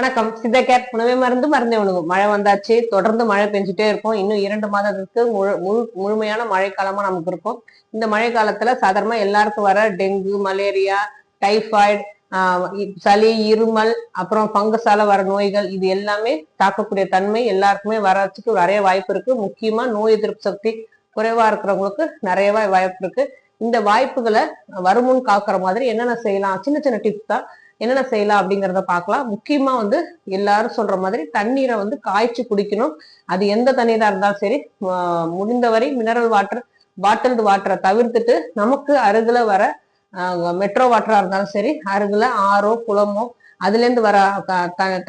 வணக்கம். சித்த கேர் உணவே மருந்து மருந்தே உணவு. மழை வந்தாச்சு, தொடர்ந்து மழை பெஞ்சுட்டே இருக்கும். இன்னும் 2 மாதத்துக்கு முழுமையான மழைக்காலமா நமக்கு இருக்கும். இந்த மழை காலத்துல சாதாரணமா எல்லாருக்கும் வர டெங்கு, மலேரியா, டைபாய்டு, சளி, இருமல், அப்புறம் பங்கஸால வர நோய்கள், இது எல்லாமே தாக்கக்கூடிய தன்மை எல்லாருக்குமே வரதுக்கு நிறைய வாய்ப்பு இருக்கு. முக்கியமா நோய் எதிர்ப்பு சக்தி குறைவா இருக்கிறவங்களுக்கு நிறையவா வாய்ப்பு இருக்கு. இந்த வாய்ப்புகளை வருமுன் காக்குற மாதிரி என்னென்ன செய்யலாம், சின்ன சின்ன டிப்ஸ் தான். என்னென்ன செய்யலாம் அப்படிங்கிறத பார்க்கலாம். முக்கியமா எல்லாரும் சொல்ற மாதிரி தண்ணீரை காய்ச்சி குடிக்கணும். அது எந்த தண்ணீரா இருந்தாலும் சரி, முடிந்தவரை மினரல் வாட்டர், பாட்டில்டு வாட்டரை தவிர்த்துட்டு நமக்கு அருகில வர மெட்ரோ வாட்டரா இருந்தாலும் சரி, அருகில ஆறோ குளமோ அதுல இருந்து வர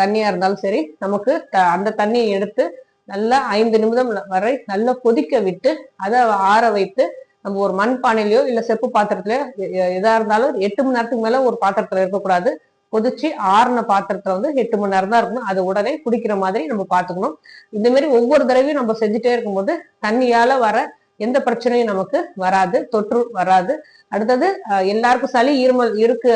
தண்ணியா இருந்தாலும் சரி, நமக்கு அந்த தண்ணியை எடுத்து நல்லா 5 நிமிடம் வரை நல்லா கொதிக்க விட்டு அதை ஆற வைத்து நம்ம ஒரு மண் பானையிலயோ இல்ல செப்பு பாத்திரத்திலயோ எதா இருந்தாலும் 8 மணி நேரத்துக்கு மேல ஒரு பாத்திரத்துல இருக்கக்கூடாது. கொதிச்சு ஆறுன பாத்திரத்துல 8 மணி நேரம் தான் இருக்கணும். அது உடனே குடிக்கிற மாதிரி நம்ம பாத்துக்கணும். இந்த மாதிரி ஒவ்வொரு தடவையும் நம்ம செஞ்சுட்டே இருக்கும்போது தண்ணியால வர எந்த பிரச்சனையும் நமக்கு வராது, தொற்று வராது. அடுத்தது எல்லாருக்கும் சளி இருமல் இருக்கு